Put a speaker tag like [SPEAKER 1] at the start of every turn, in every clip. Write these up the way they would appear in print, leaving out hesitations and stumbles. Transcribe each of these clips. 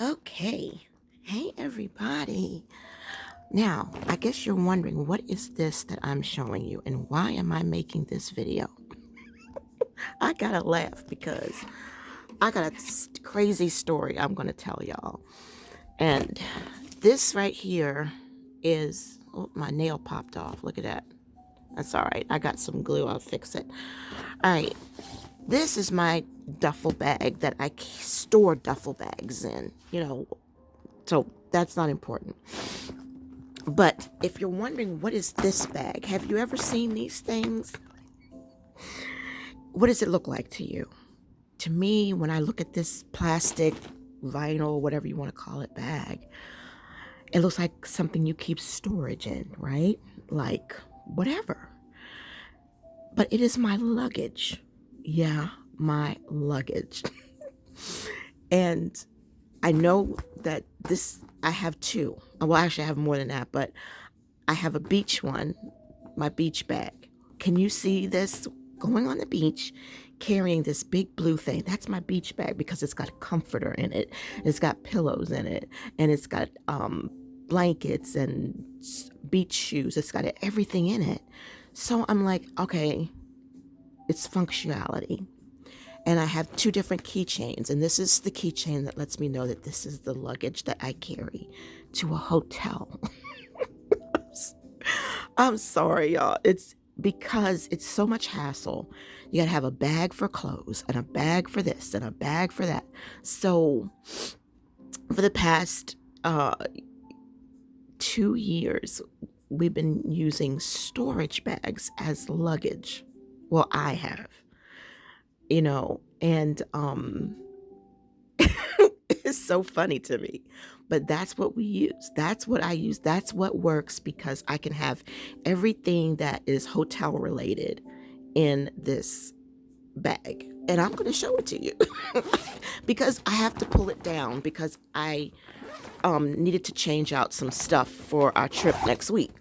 [SPEAKER 1] Okay. Hey, everybody. Now, I guess you're wondering what is this that I'm showing you and why am I making this video? I gotta laugh because I got a crazy story I'm gonna tell y'all. And this right here is, oh, my nail popped off. Look at that. That's all right. I got some glue. I'll fix it. All right. This is my duffel bag that I store duffel bags in, so that's not important. But if you're wondering what is this bag, have you ever seen these things? What does it look like to you? To me, when I look at this plastic, vinyl, whatever you want to call it, bag, it looks like something you keep storage in, right? Like whatever. But it is my luggage. Yeah, my luggage. And I know that I have two. Well, actually, I have more than that, but I have a beach one, my beach bag. Can you see this? Going on the beach, carrying this big blue thing. That's my beach bag because it's got a comforter in it. It's got pillows in it, and it's got blankets and beach shoes. It's got everything in it. So I'm like, okay, it's functionality. And I have two different keychains, and this is the keychain that lets me know that this is the luggage that I carry to a hotel. I'm sorry, y'all. It's because it's so much hassle. You gotta have a bag for clothes and a bag for this and a bag for that. So for the past 2 years, we've been using storage bags as luggage. Well, I have, and it's so funny to me. But that's what we use. That's what I use. That's what works because I can have everything that is hotel related in this bag. And I'm going to show it to you because I have to pull it down because I needed to change out some stuff for our trip next week.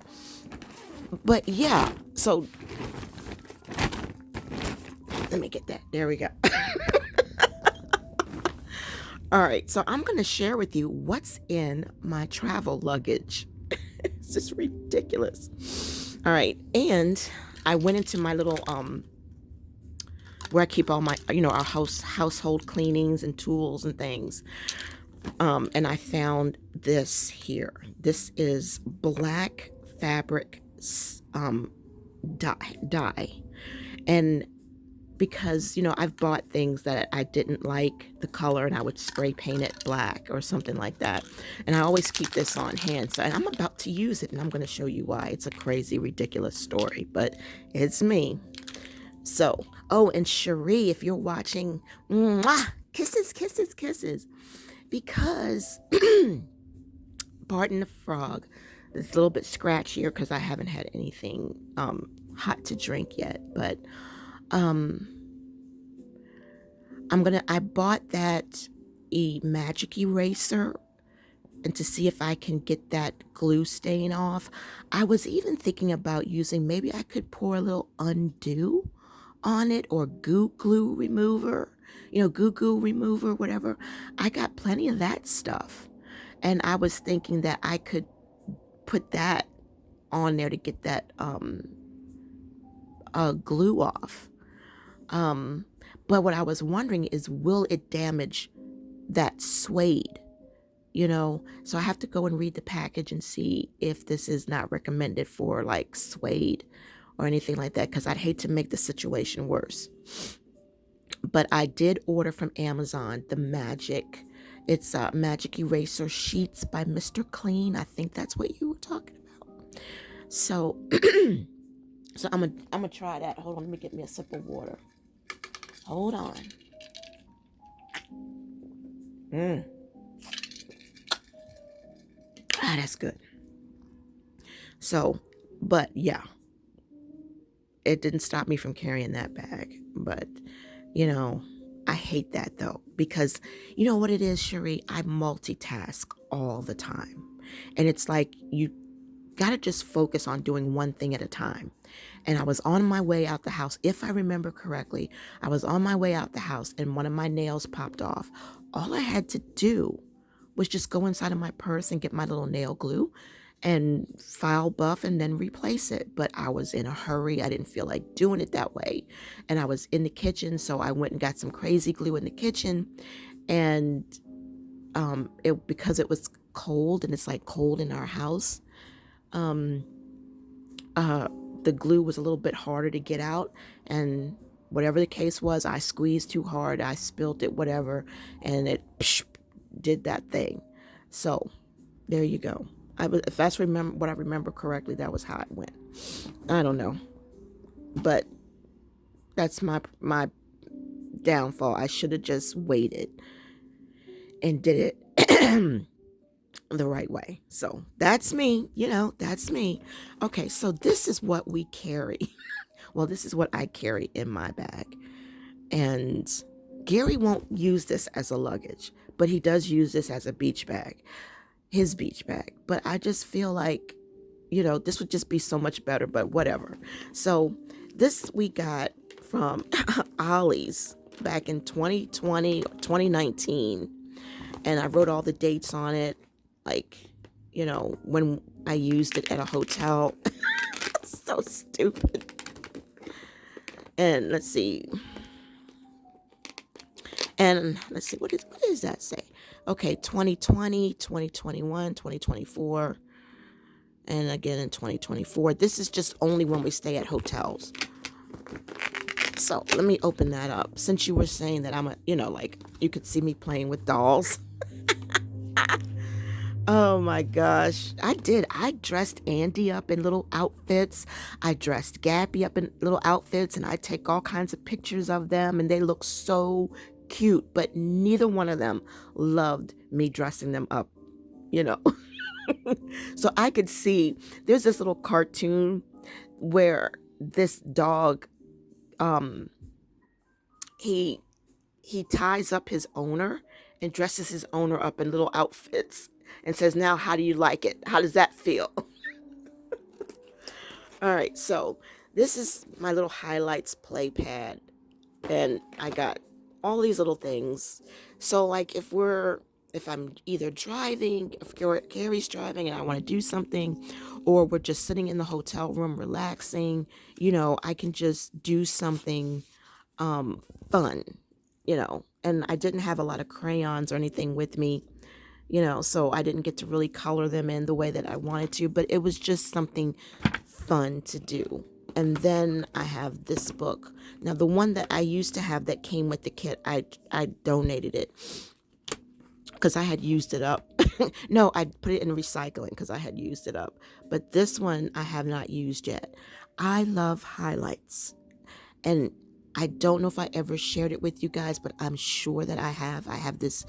[SPEAKER 1] But yeah, so let me get that. There we go. All right, so I'm going to share with you what's in my travel luggage. It's just ridiculous. All right, and I went into my little where I keep all my our household cleanings and tools and things. And I found this here. This is black fabric dye, and because I've bought things that I didn't like the color and I would spray paint it black or something like that, and I always keep this on hand. So, and I'm about to use it, and I'm going to show you why. It's a crazy, ridiculous story, but it's me. So, oh, and Cherie, if you're watching, mwah, kisses, kisses, kisses, because pardon the frog, it's a little bit scratchier because I haven't had anything hot to drink yet, but I bought that magic eraser, and to see if I can get that glue stain off. I was even thinking about using, maybe I could pour a little undo on it, or glue remover, goo remover, whatever. I got plenty of that stuff. And I was thinking that I could put that on there to get that glue off. But what I was wondering is, will it damage that suede? So I have to go and read the package and see if this is not recommended for like suede or anything like that, because I'd hate to make the situation worse. But I did order from Amazon the it's magic eraser sheets by Mr. Clean. I think that's what you were talking about. So so I'm gonna try that. Hold on, let me get me a sip of water. Hold on. That's good. So, but yeah, it didn't stop me from carrying that bag. But, I hate that though, because you know what it is, Cherie? I multitask all the time. And it's like you got to just focus on doing one thing at a time. And I was on my way out the house. If I remember correctly, I was on my way out the house and one of my nails popped off. All I had to do was just go inside of my purse and get my little nail glue and file buff and then replace it. But I was in a hurry. I didn't feel like doing it that way. And I was in the kitchen, so I went and got some crazy glue in the kitchen. And because it was cold, and it's like cold in our house, um, the glue was a little bit harder to get out. And whatever the case was, I squeezed too hard, I spilled it, whatever, and it did that thing. So there you go. If that's what I remember correctly, that was how it went. I don't know, but that's my downfall. I should have just waited and did it the right way. So that's me, that's me. Okay, so this is what we carry. Well, this is what I carry in my bag. And Gary won't use this as a luggage, but he does use this as a beach bag, his beach bag. But I just feel like, this would just be so much better, but whatever. So this we got from Ollie's back in 2020, 2019. And I wrote all the dates on it, like, when I used it at a hotel. So stupid. And let's see. What does that say? Okay, 2020, 2021, 2024, and again in 2024. This is just only when we stay at hotels. So let me open that up. Since you were saying that I'm like you could see me playing with dolls. Oh my gosh. I did. I dressed Andy up in little outfits. I dressed Gappy up in little outfits, and I take all kinds of pictures of them, and they look so cute, but neither one of them loved me dressing them up, So I could see there's this little cartoon where this dog, he ties up his owner and dresses his owner up in little outfits and says, "Now, how do you like it? How does that feel?" All right, so this is my little highlights play pad, and I got all these little things. So like if I'm either driving, if Gary's driving and I want to do something, or we're just sitting in the hotel room relaxing, I can just do something fun, and I didn't have a lot of crayons or anything with me, so I didn't get to really color them in the way that I wanted to, but it was just something fun to do. And then I have this book. Now, the one that I used to have that came with the kit, I donated it because I had used it up. No, I put it in recycling because I had used it up. But this one I have not used yet. I love highlights. And I don't know if I ever shared it with you guys, but I'm sure that I have. I have this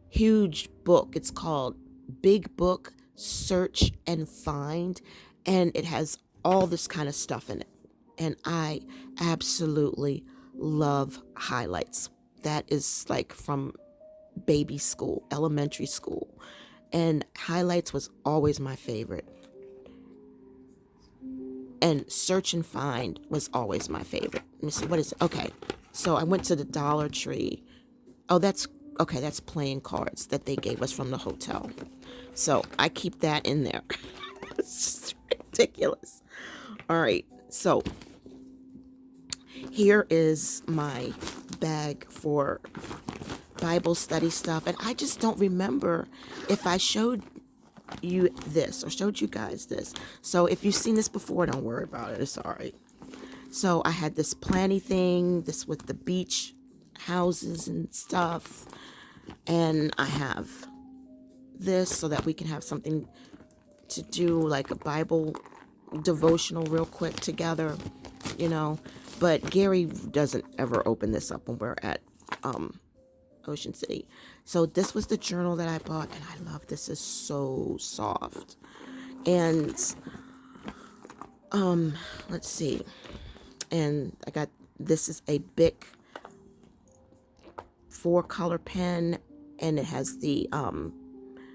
[SPEAKER 1] huge book. It's called Big Book Search and Find, and it has all this kind of stuff in it. And I absolutely love highlights. That is like from baby school, elementary school. And highlights was always my favorite. And search and find was always my favorite. Let me see, what is it? Okay, so I went to the Dollar Tree. Oh, that's playing cards that they gave us from the hotel. So I keep that in there. It's just ridiculous. All right, so here is my bag for Bible study stuff. And I just don't remember if I showed you this or showed you guys this. So if you've seen this before, don't worry about it. It's all right. So I had this planny thing, this with the beach houses and stuff. And I have this so that we can have something to do, like a Bible devotional real quick together, But Gary doesn't ever open this up when we're at Ocean City. So this was the journal that I bought, and I love this. It's so soft. And let's see. And I got, this is a Bic 4-color pen, and it has the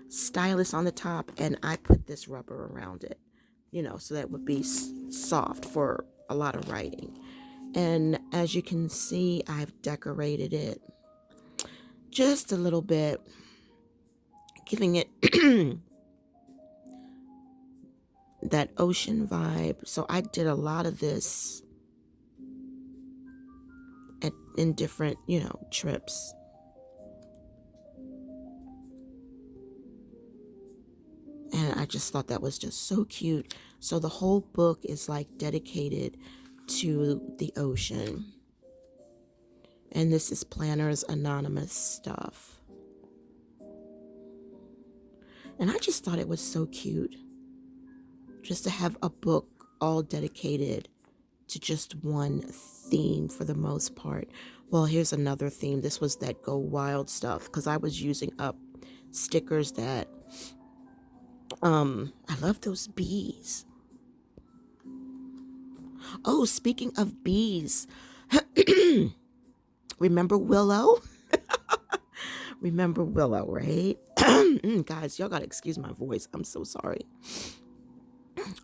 [SPEAKER 1] stylus on the top, and I put this rubber around it, so that it would be soft for a lot of writing. And as you can see, I've decorated it just a little bit. giving it that ocean vibe. So I did a lot of this in different, trips. And I just thought that was just so cute. So the whole book is like dedicated to the ocean. And this is Planners Anonymous stuff. And I just thought it was so cute just to have a book all dedicated to just one theme for the most part. Well, here's another theme. This was that Go Wild stuff because I was using up stickers that, I love those bees. Oh, speaking of bees, remember Willow? Remember Willow, right? Guys, y'all gotta excuse my voice. I'm so sorry.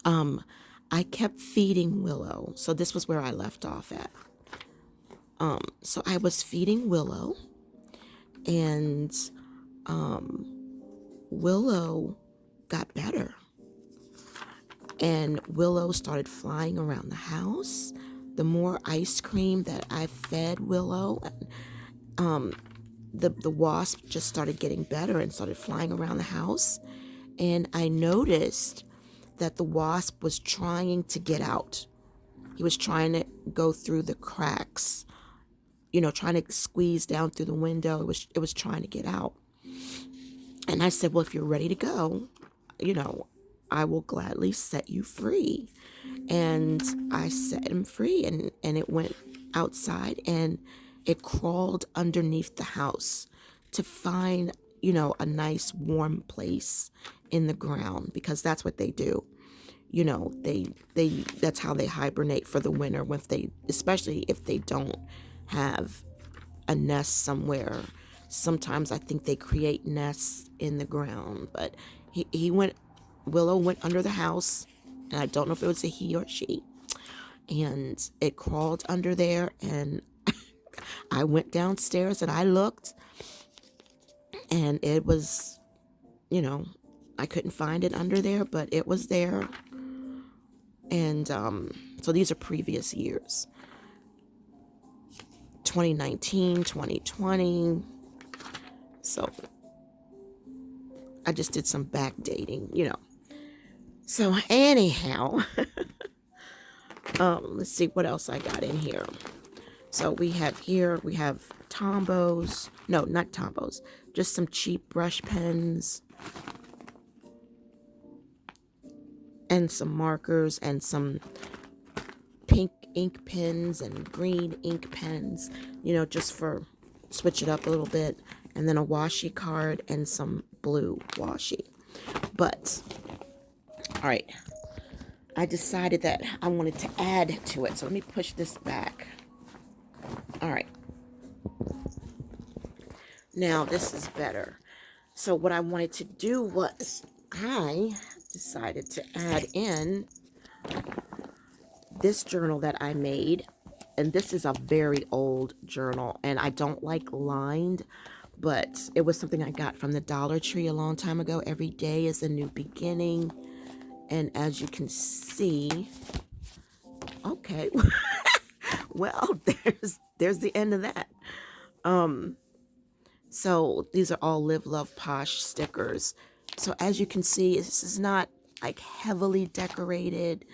[SPEAKER 1] I kept feeding Willow. So this was where I left off at. So I was feeding Willow, and Willow got better. And Willow started flying around the house. The more ice cream that I fed Willow, the wasp just started getting better and started flying around the house. And I noticed that the wasp was trying to get out. He was trying to go through the cracks, trying to squeeze down through the window. It was trying to get out. And I said, well, if you're ready to go, I will gladly set you free. And I set him free, and it went outside, and it crawled underneath the house to find, a nice warm place in the ground, because that's what they do. That's how they hibernate for the winter, especially if they don't have a nest somewhere. Sometimes I think they create nests in the ground, but Willow went under the house, and I don't know if it was a he or she, and it crawled under there, and I went downstairs and I looked, and it was, I couldn't find it under there, but it was there. And so these are previous years, 2019, 2020. So I just did some backdating, So anyhow, let's see what else I got in here. So we have Tombos. No, not Tombos. Just some cheap brush pens. And some markers and some pink ink pens and green ink pens. Just for switch it up a little bit. And then a washi card and some blue washi. But, all right. I decided that I wanted to add to it. So let me push this back. All right. Now this is better. So what I wanted to do was I decided to add in this journal that I made. And this is a very old journal. And I don't like lined, but it was something I got from the Dollar Tree a long time ago. Every day is a new beginning. And as you can see, okay, well, there's the end of that. So these are all Live, Love, Posh stickers. So as you can see, this is not like heavily decorated.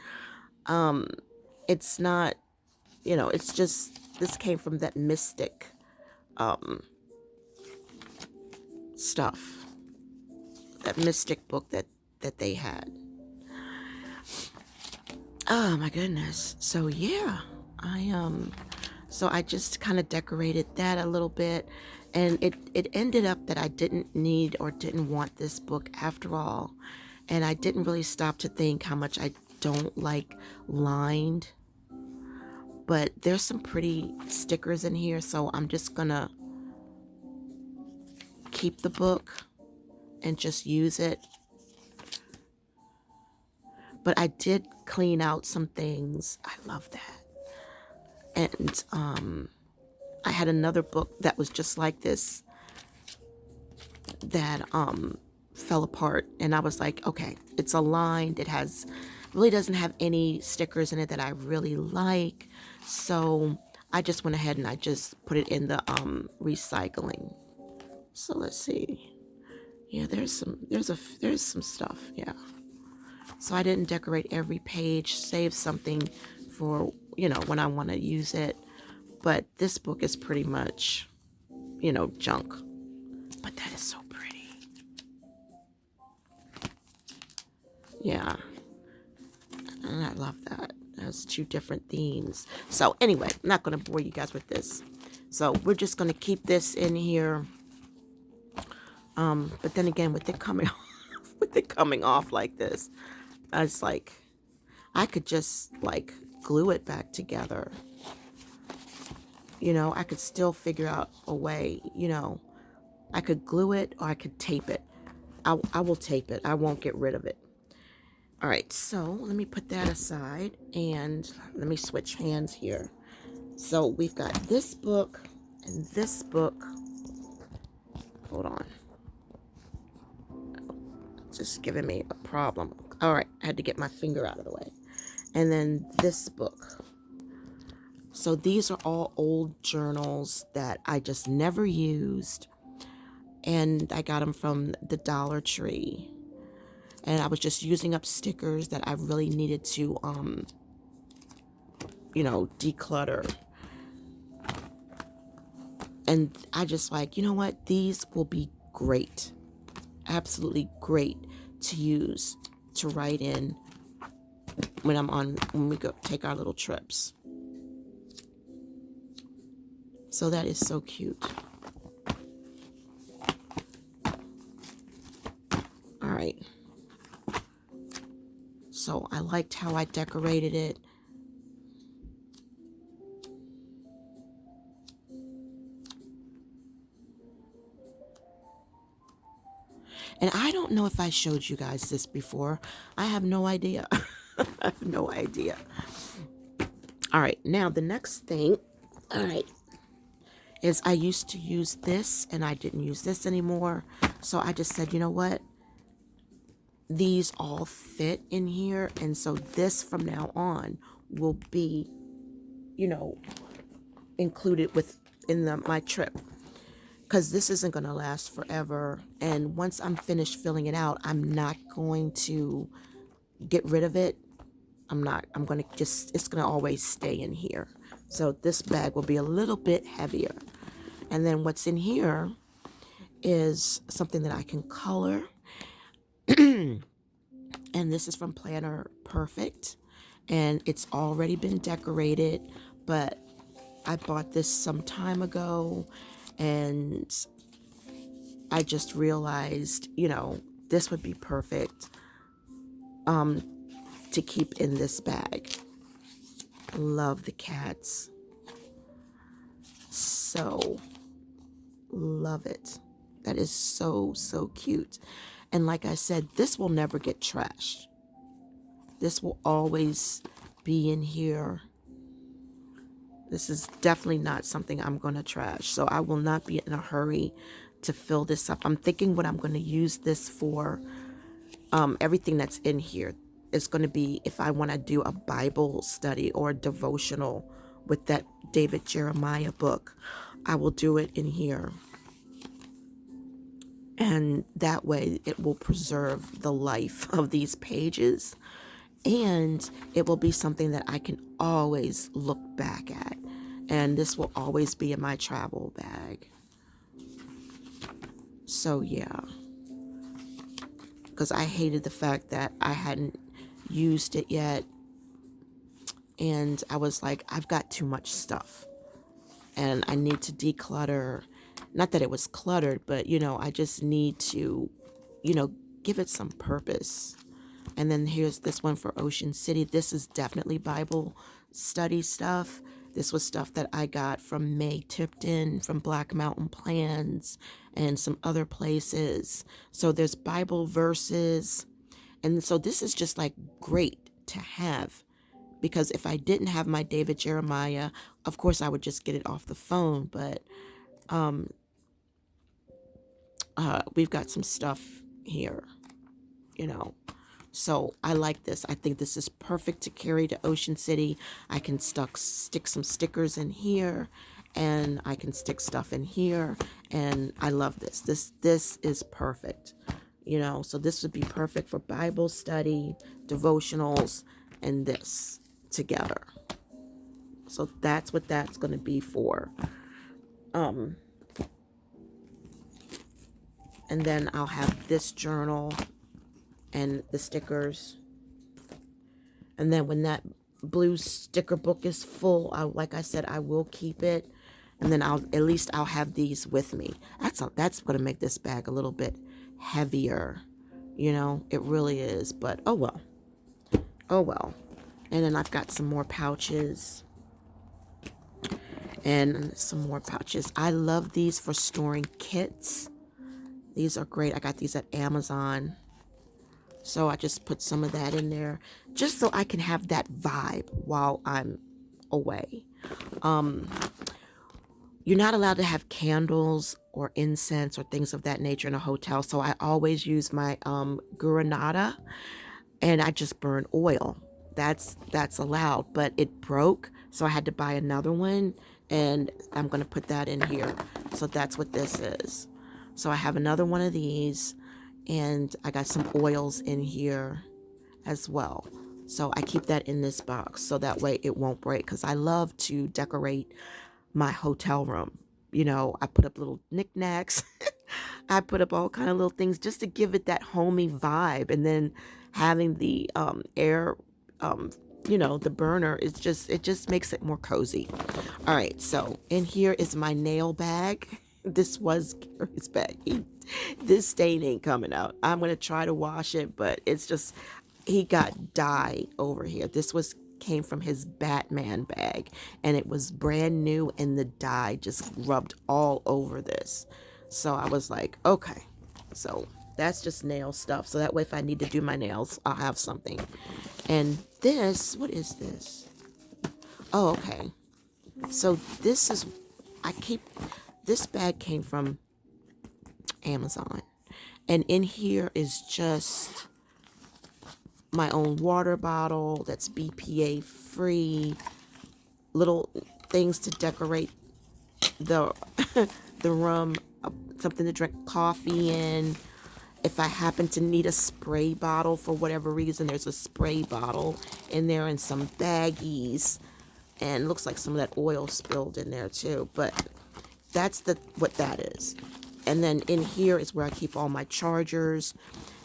[SPEAKER 1] It's not, it's just, this came from that Mystic stuff, that Mystic book that they had. Oh my goodness. So yeah, so I just kind of decorated that a little bit, and it ended up that I didn't need or didn't want this book after all. And I didn't really stop to think how much I don't like lined, but there's some pretty stickers in here, so I'm just gonna keep the book and just use it. But I did clean out some things. I love that. And I had another book that was just like this that fell apart, and I was like, okay, it's aligned. It has really doesn't have any stickers in it that I really like. So I just went ahead and I just put it in the recycling. So let's see. Yeah, there's some stuff. Yeah. So I didn't decorate every page, save something for, when I want to use it. But this book is pretty much, junk. But that is so pretty. Yeah. And I love that. That's two different themes. So anyway, I'm not going to bore you guys with this. So we're just going to keep this in here. But then again, with it coming off, like this, I was like, I could just like glue it back together. I could still figure out a way, I could glue it or I could tape it. I will tape it. I won't get rid of it. All right, so let me put that aside and let me switch hands here. So we've got this book and this book. Hold on. It's just giving me a problem. All right, I had to get my finger out of the way. And then this book. So these are all old journals that I just never used. And I got them from the Dollar Tree. And I was just using up stickers that I really needed to, declutter. And I just like, you know what? These will be great. Absolutely great to use to write in when we go take our little trips. So that is so cute. All right. So I liked how I decorated it. And I don't know if I showed you guys this before. I have no idea. I have no idea. All right, now the next thing, all right, is I used to use this and I didn't use this anymore. So I just said, you know what? These all fit in here. And so this from now on will be, included in my trip. Because this isn't going to last forever. And once I'm finished filling it out, I'm not going to get rid of it. I'm going to it's going to always stay in here. So this bag will be a little bit heavier. And then what's in here is something that I can color. And this is from Planner Perfect. And it's already been decorated, but I bought this some time ago. And I just realized, this would be perfect to keep in this bag. Love the cats. So love it. That is so, so cute. And like I said, this will never get trashed. This will always be in here. This is definitely not something I'm going to trash. So I will not be in a hurry to fill this up. I'm thinking what I'm going to use this for, everything that's in here is going to be if I want to do a Bible study or a devotional with that David Jeremiah book, I will do it in here. And that way it will preserve the life of these pages. And it will be something that I can always look back at. And this will always be in my travel bag. So yeah. Because I hated the fact that I hadn't used it yet. And I was like, I've got too much stuff. And I need to declutter. Not that it was cluttered, but, I just need to, give it some purpose. And then here's this one for Ocean City. This is definitely Bible study stuff. This was stuff that I got from May Tipton, from Black Mountain Plans, and some other places. So there's Bible verses. And so this is just like great to have. Because if I didn't have my David Jeremiah, of course I would just get it off the phone. But we've got some stuff here, you know. So I like this. I think this is perfect to carry to Ocean City. I can stick some stickers in here, and I can stick stuff in here, and I love this. This is perfect, you know. So this would be perfect for Bible study, devotionals, and this together. So that's what that's going to be for. And then I'll have this journal and the stickers. And then when that blue sticker book is full, like I said, I will keep it. And then at least I'll have these with me. That's going to make this bag a little bit heavier. You know, it really is. But oh well. Oh well. And then I've got some more pouches. And some more pouches. I love these for storing kits. These are great. I got these at Amazon. So I just put some of that in there just so I can have that vibe while I'm away. You're not allowed to have candles or incense or things of that nature in a hotel. So I always use my Guranata, and I just burn oil. That's allowed, but it broke. So I had to buy another one, and I'm going to put that in here. So that's what this is. So I have another one of these. And I got some oils in here as well. So I keep that in this box so that way it won't break. Because I love to decorate my hotel room. You know, I put up little knickknacks. I put up all kind of little things just to give it that homey vibe. And then having the air, you know, the burner is it just makes it more cozy. All right. So in here is my nail bag. This was Gary's bag. This stain ain't coming out. I'm going to try to wash it, but it's just, he got dye over here. This came from his Batman bag, and it was brand new, and the dye just rubbed all over this. So I was like, okay. So that's just nail stuff. So that way if I need to do my nails, I'll have something. And this, what is this? Oh, okay. So this is, this bag came from Amazon, and in here is just my own water bottle that's BPA free, little things to decorate the the room, something to drink coffee in. If I happen to need a spray bottle for whatever reason, there's a spray bottle in there, and some baggies, and it looks like some of that oil spilled in there too, but that's what that is. And then in here is where I keep all my chargers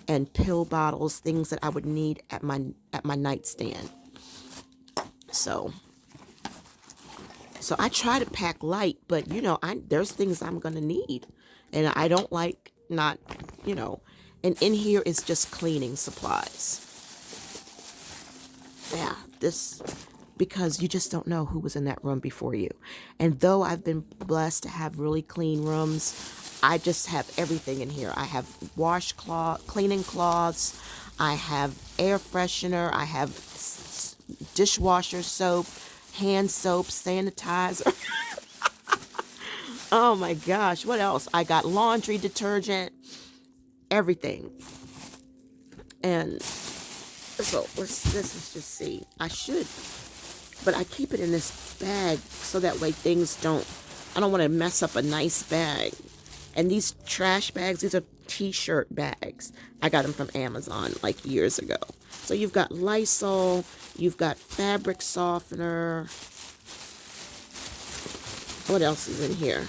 [SPEAKER 1] and pill bottles, things that I would need at my nightstand. So I try to pack light, but you know, there's things I'm gonna need, and I don't like not, you know. And in here is just cleaning supplies. Yeah, because you just don't know who was in that room before you. And though I've been blessed to have really clean rooms, I just have everything in here. I have cleaning cloths, I have air freshener, I have dishwasher soap, hand soap, sanitizer. Oh my gosh, what else? I got laundry detergent, everything. And so let's just see. I should, but I keep it in this bag so that way I don't want to mess up a nice bag. And these trash bags, these are t-shirt bags. I got them from Amazon like years ago. So you've got Lysol, you've got fabric softener. What else is in here?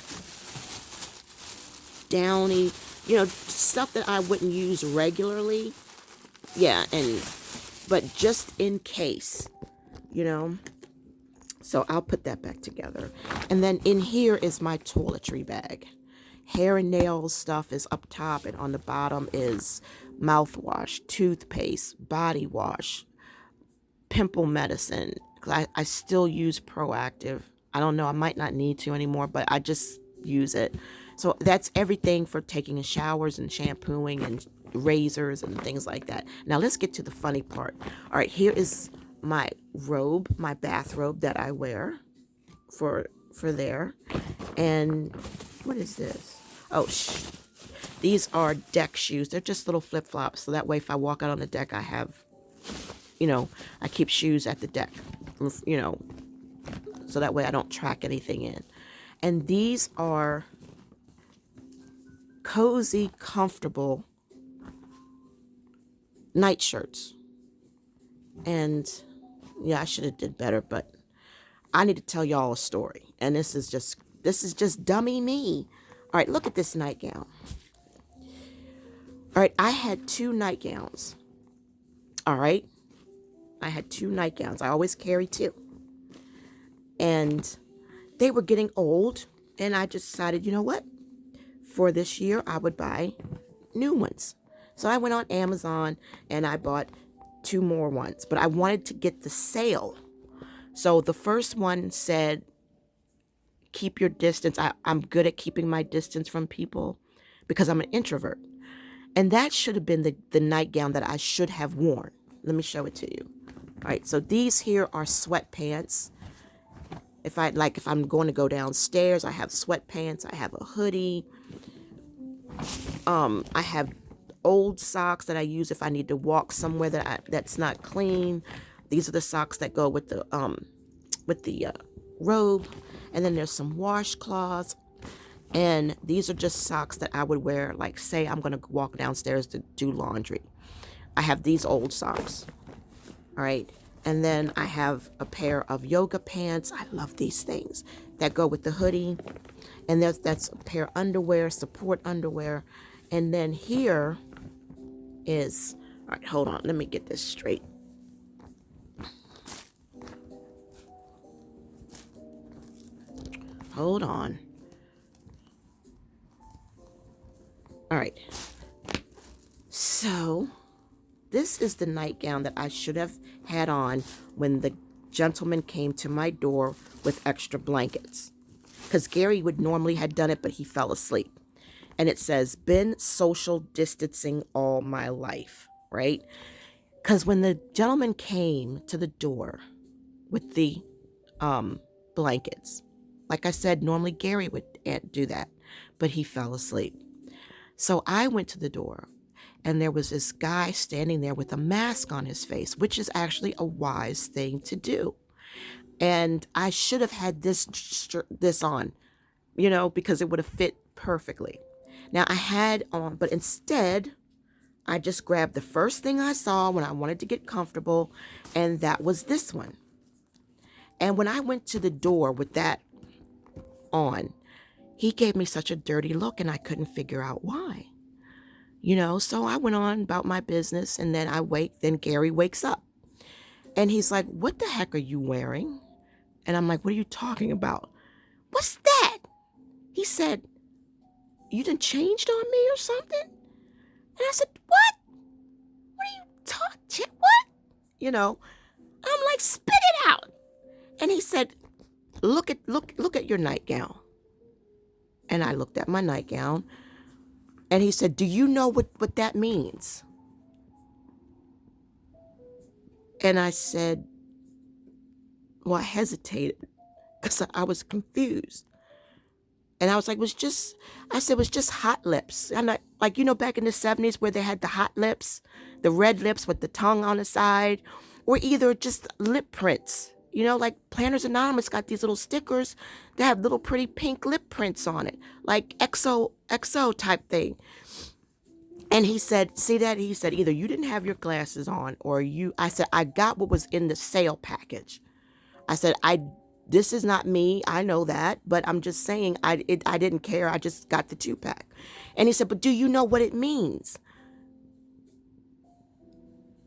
[SPEAKER 1] Downy, you know, stuff that I wouldn't use regularly. Yeah, but just in case, you know. So I'll put that back together. And then in here is my toiletry bag. Hair and nail stuff is up top, and on the bottom is mouthwash, toothpaste, body wash, pimple medicine. I still use Proactive. I don't know, I might not need to anymore, but I just use it. So that's everything for taking showers and shampooing and razors and things like that. Now let's get to the funny part. All right, here is my robe, my bathrobe that I wear for there. And what is this? Oh, These are deck shoes. They're just little flip-flops. So that way if I walk out on the deck, I have, I keep shoes at the deck, you know, so that way I don't track anything in. And these are cozy, comfortable night shirts. And yeah, I should have did better, but I need to tell y'all a story. And this is just dummy me. All right, look at this nightgown. All right, I had 2 nightgowns. All right, I had 2 nightgowns. I always carry 2. And they were getting old. And I just decided, you know what? For this year, I would buy new ones. So I went on Amazon and I bought 2 more ones. But I wanted to get the sale. So the first one said, keep your distance. I'm good at keeping my distance from people because I'm an introvert. And that should have been the nightgown that I should have worn. Let me show it to you. All right, so these here are sweatpants. If I'm going to go downstairs, I have sweatpants. I have a hoodie. I have old socks that I use if I need to walk somewhere that's not clean. These are the socks that go with the robe. And then there's some washcloths. And these are just socks that I would wear, like, say I'm going to walk downstairs to do laundry. I have these old socks. All right. And then I have a pair of yoga pants. I love these things that go with the hoodie. And that's a pair of underwear, support underwear. And then here is, all right, hold on. Let me get this straight. Hold on. All right. So this is the nightgown that I should have had on when the gentleman came to my door with extra blankets. Because Gary would normally have done it, but he fell asleep. And it says, been social distancing all my life, right? Because when the gentleman came to the door with the blankets, like I said, normally Gary would do that, but he fell asleep. So I went to the door, and there was this guy standing there with a mask on his face, which is actually a wise thing to do. And I should have had this on, because it would have fit perfectly. Now I had on, but instead, I just grabbed the first thing I saw when I wanted to get comfortable, and that was this one. And when I went to the door with that on, he gave me such a dirty look, and I couldn't figure out why. So I went on about my business, and then Gary wakes up. And he's like, what the heck are you wearing? And I'm like, what are you talking about? What's that? He said, you done changed on me or something? And I said, what? What are you talking? What? I'm like, spit it out. And he said, look at your nightgown. And I looked at my nightgown, and he said, do you know what that means? And I said, well, I hesitated because I was confused. And I was like, it was just hot lips. And back in the 70s where they had the hot lips, the red lips with the tongue on the side, or either just lip prints. Like Planners Anonymous got these little stickers that have little pretty pink lip prints on it, like XO type thing. And he said, see that? He said, either you didn't have your glasses on I said, I got what was in the sale package. I said, this is not me. I know that, but I'm just saying I didn't care. I just got the 2-pack. And he said, but do you know what it means?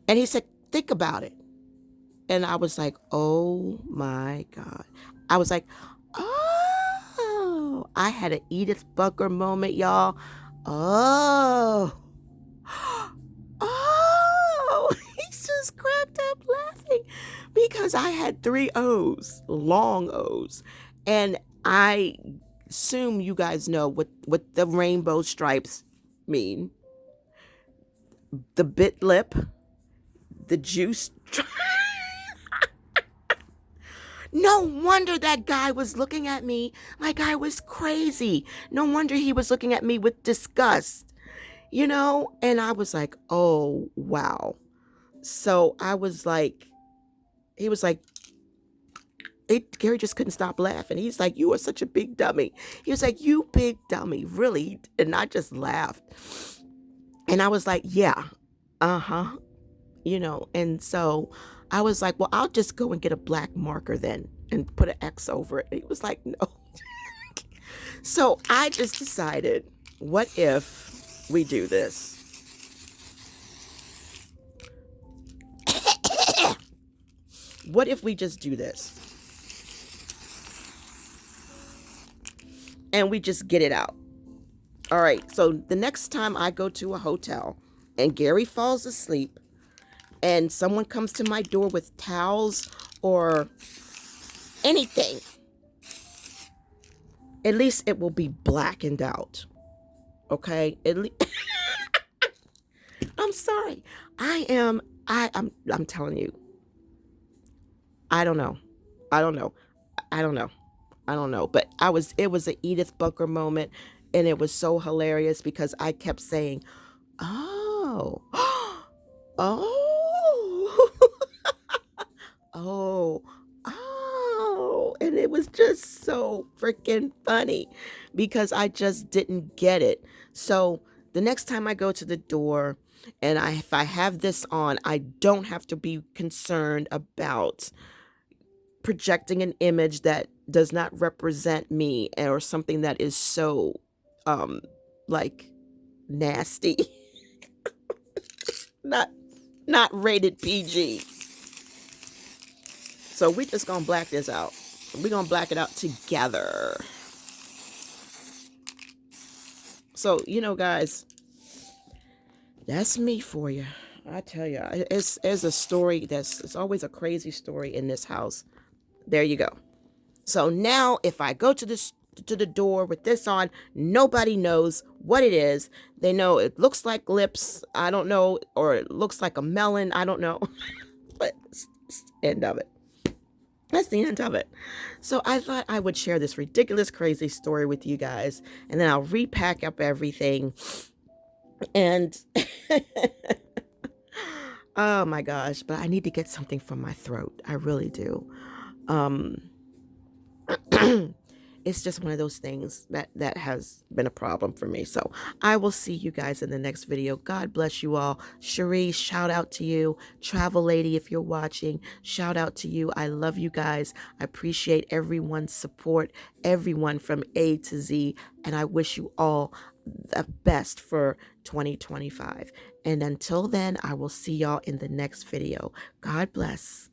[SPEAKER 1] And he said, think about it. And I was like, oh my God. I was like, oh, I had an Edith Bunker moment, y'all. Oh, he just cracked up laughing because I had 3 O's, long O's. And I assume you guys know what the rainbow stripes mean. The bit lip, the juice. No wonder that guy was looking at me like I was crazy. No wonder he was looking at me with disgust. and I was like, oh, wow. So I was like, he was like, Gary just couldn't stop laughing. He's like, you are such a big dummy. He was like, you big dummy, really? And I just laughed. And I was like, yeah, uh-huh. And so I was like, well, I'll just go and get a black marker then and put an X over it. And he was like, no. So I just decided, what if we do this? What if we just do this? And we just get it out. All right. So the next time I go to a hotel and Gary falls asleep and someone comes to my door with towels or anything, at least it will be blackened out. Okay? I'm sorry. I'm telling you. I don't know. I don't know. I don't know. I don't know. But it was an Edith Bunker moment, and it was so hilarious because I kept saying, oh, oh, oh, oh. And it was just so freaking funny because I just didn't get it. So the next time I go to the door and if I have this on, I don't have to be concerned about projecting an image that does not represent me or something that is so like nasty. not not rated PG. So we just gonna black this out. We're gonna black it out together. So guys, that's me for you. I tell you, it's a story it's always a crazy story in this house. There you go. So now if I go to the door with this on, nobody knows what it is. They know it looks like lips, I don't know, or it looks like a melon, I don't know. But it's the end of it. That's the end of it. So I thought I would share this ridiculous, crazy story with you guys, and then I'll repack up everything. And oh my gosh, but I need to get something from my throat. I really do. It's just one of those things that has been a problem for me. So I will see you guys in the next video. God bless you all. Cherie, shout out to you. Travel Lady, if you're watching, shout out to you. I love you guys. I appreciate everyone's support, everyone from A to Z, and I wish you all the best for 2025. And until then, I will see y'all in the next video. God bless.